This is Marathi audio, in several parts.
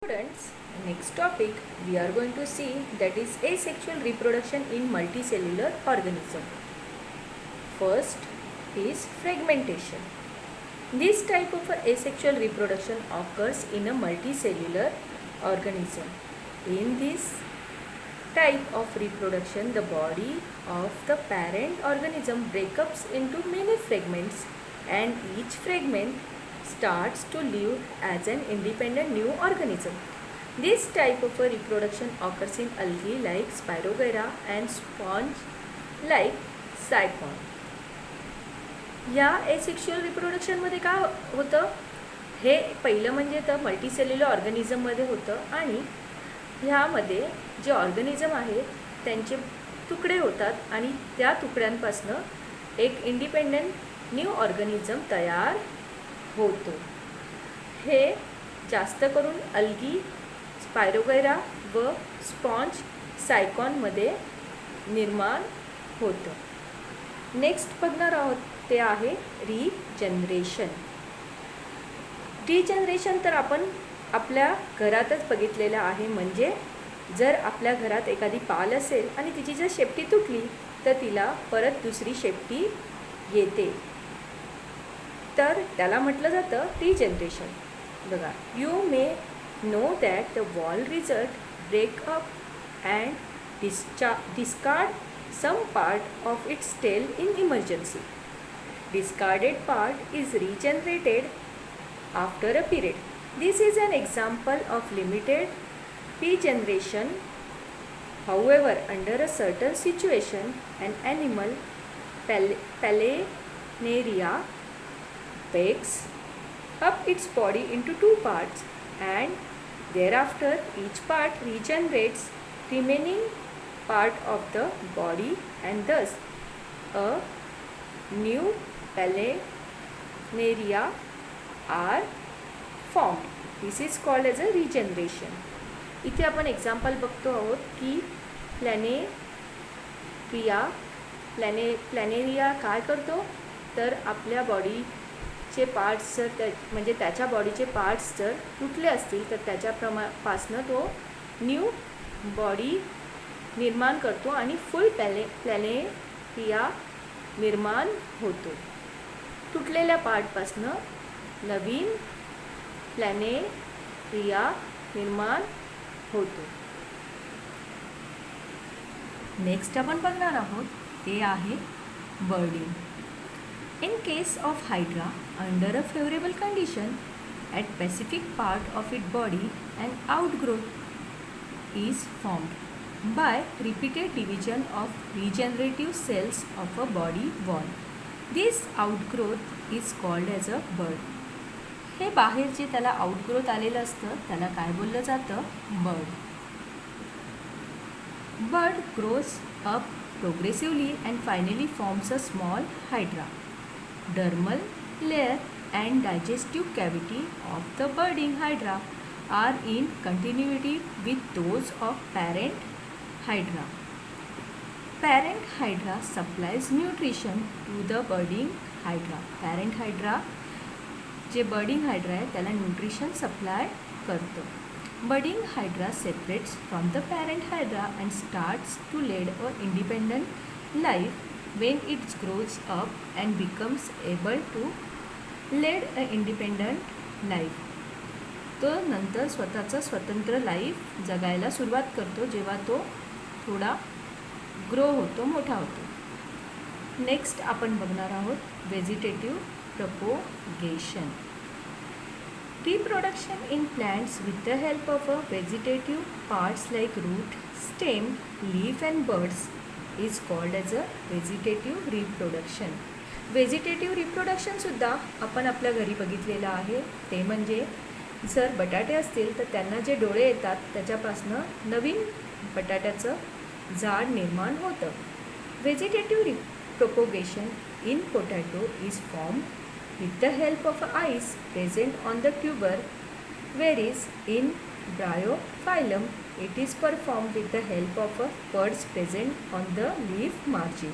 Students, next topic we are going to see that is asexual reproduction in multicellular organism. First is fragmentation. This type of asexual reproduction occurs in a multicellular organism. In this type of reproduction, the body of the parent organism breaks up into many fragments and each fragment starts to live as an independent new organism. This type of a reproduction occurs in algae like Spirogyra and sponge like Cycon. या एसेक्शुअल रिप्रोडक्शनमध्ये काय होतं, हे पहिलं म्हणजे तर मल्टीसेल्युलर ऑर्गॅनिझममध्ये होतं आणि ह्यामध्ये जे ऑर्गॅनिझम आहे त्यांचे तुकडे होतात आणि त्या तुकड्यांपासून एक इंडिपेंडंट न्यू ऑर्गॅनिझम तयार होतो. हे जास्त करून अल्गी, स्पायरोगैरा व स्पॉन्ज सायकॉनमध्ये निर्माण होतं. नेक्स्ट बघणार आहोत ते आहे रिजनरेशन. रिजनरेशन तर आपण आपल्या घरातच बघितलेलं आहे. म्हणजे जर आपल्या घरात एखादी पाल असेल आणि तिची जर शेपटी तुटली तर तिला परत दुसरी शेपटी येते, तर त्याला म्हटलं जातं रिजनरेशन. बघा, you may know that the wall result break up and discard some part of its tail in emergency. Discarded part is regenerated after a period. This is an example of limited regeneration. However, under a certain situation, an animal, Planaria, breaks up its body into two parts and thereafter each part regenerates remaining part of the body and thus a new Planaria are formed. This is called as a regeneration. इथे आपण एक्झाम्पल बघतो आहोत की प्लॅनेरिया काय करतो, तर आपल्या बॉडीचे पार्ट्स जर म्हणजे त्याच्या बॉडीचे पार्ट्स जर तुटले असतील तर त्याच्यापासनं तो न्यू बॉडी निर्माण करतो आणि फुल प्लॅनेरिया निर्माण होतो. तुटलेल्या पार्टपासनं नवीन प्लॅनेरिया निर्माण होतो. नेक्स्ट आपण बघणार आहोत ते आहे budding. In case of hydra, under a favourable condition at specific part of it body and outgrowth is formed by repeated division of regenerative cells of a body wall. This outgrowth is called as a bud. हे बाहेर जे त्याला आउटग्रोथ आलेलं असतं त्याला काय बोललं जातं, बड. बड grows up progressively and finally forms a small hydra. Dermal layer and digestive cavity of the budding hydra are in continuity with those of parent hydra. Parent hydra supplies nutrition to the budding hydra. Parent hydra जे budding hydra आहे त्याला न्यूट्रिशन सप्लाय करतो. Budding hydra separates from the parent hydra and starts to lead a independent life when it grows up and becomes able to lead a independent life. तो नंतर स्वतःचं स्वतंत्र लाईफ जगायला सुरुवात करतो जेव्हा तो थोडा ग्रो होतो, मोठा होतो. नेक्स्ट आपण बघणार आहोत vegetative propagation. Reproduction in plants with the help of a vegetative parts like root, stem, leaf and buds is called as a vegetative reproduction. Vegetative रिप्रोडक्शनसुद्धा आपण आपल्या घरी बघितलेलं आहे. ते म्हणजे जर बटाटे असतील तर त्यांना जे डोळे येतात त्याच्यापासनं नवीन बटाट्याचं झाड निर्माण होतं. Vegetative propagation in potato is formed with the help of eyes present on the tuber, whereas in Bryophyllum it is performed with the help of buds present on the leaf margin.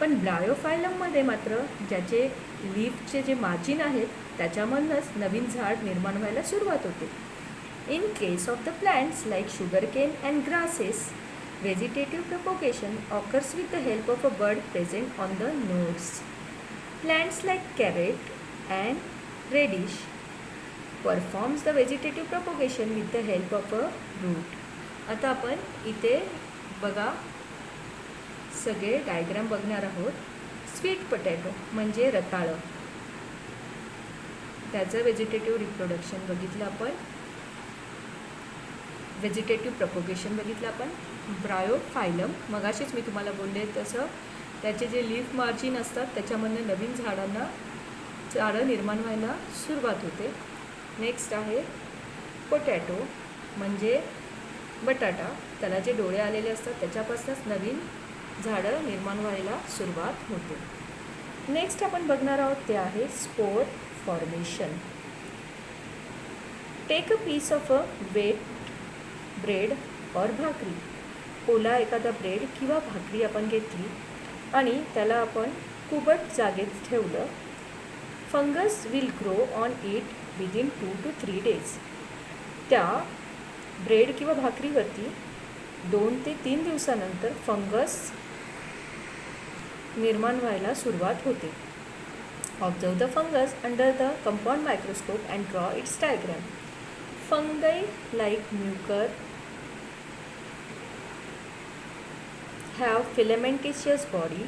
पण ब्रायोफायलममध्ये मात्र ज्याचे लीफचे जे मार्जिन आहेत त्याच्यामधूनच नवीन झाड निर्माण व्हायला सुरुवात होते. In case of the plants like sugarcane and grasses, vegetative propagation occurs with the help of a bud present on the nodes. Plants like carrot and radish performs the vegetative propagation with the help of a root. आता आपण इथे बघा सगळे डायग्राम बघणार आहोत. स्वीट पोटॅटो म्हणजे रताळं, त्याचं व्हेजिटेटिव्ह रिप्रोडक्शन बघितलं आपण, व्हेजिटेटिव्ह प्रपोगेशन बघितलं आपण. ब्रायोफायलम मगाशीच मी तुम्हाला बोलले तसं त्याचे जे लीफ मार्जिन असतात त्याच्यामधनं नवीन झाडं निर्माण व्हायला सुरुवात होते. नेक्स्ट आहे पोटॅटो म्हणजे बटाटा, त्याला जे डोळे आलेले असतात त्याच्यापासूनच नवीन झाडं निर्माण व्हायला सुरुवात होते. नेक्स्ट आपण बघणार आहोत ते आहे spore formation. Take a piece of a wet bread और भाकरी. ओला एखादा ब्रेड किंवा भाकरी आपण घेतली आणि त्याला आपण कुबट जागेत ठेवलं. Fungus will grow on it within 2 to 3 days. त्या ब्रेड किंवा भाकरीवरती 2 ते 3 दिवसानंतर फंगस निर्माण व्हायला सुरुवात होते. Observe the fungus under the compound microscope and draw it's diagram. Fungi like mucor have filamentous body.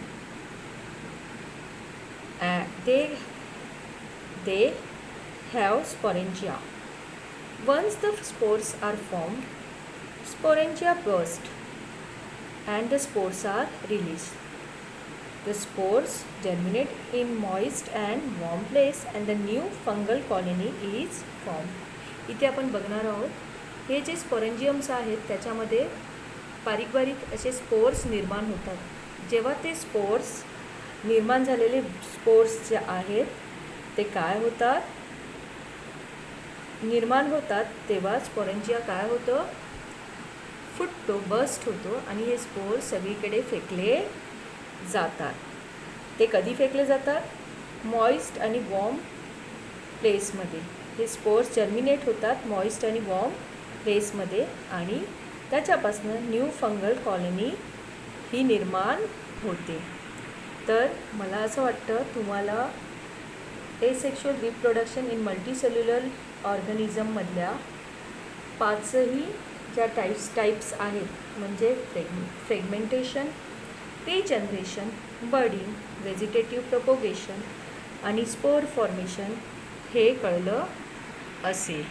They have sporangia. Once the spores are formed, sporangia burst and the spores are released. The spores germinate in moist and warm place and the new fungal colony is formed. इथे आपण बघणार आहोत हे जे स्पोरेंजियम्स आहेत त्याच्यामध्ये बारीक बारीक असे स्पोर्स निर्माण होतात. जेव्हा ते स्पोर्स निर्माण झालेले स्पोर्स जे आहेत ते काय होतात, निर्माण होतात तेव्हा स्पोरेंजिया काय होतं, फुटतो, बस्ट होतो आणि हे स्पोर्स सगळीकडे फेकले जातात. ते कधी फेकले जातात, मॉइस्ट आणि वॉर्म प्लेसमध्ये. हे स्पोर्स जर्मिनेट होतात मॉइस्ट आणि वॉर्म प्लेसमध्ये आणि त्याच्यापासून न्यू फंगल कॉलनी ही निर्माण होते. तर मला असं वाटतं तुम्हाला एसेक्शुअल रिप्रोडक्शन इन मल्टीसेल्युलर ऑर्गॅनिझममधल्या 5ही ज्या टाईप्स आहेत म्हणजे fragmentation, regeneration, budding, vegetative propagation आणि स्पोर फॉर्मेशन हे कळलं असेल.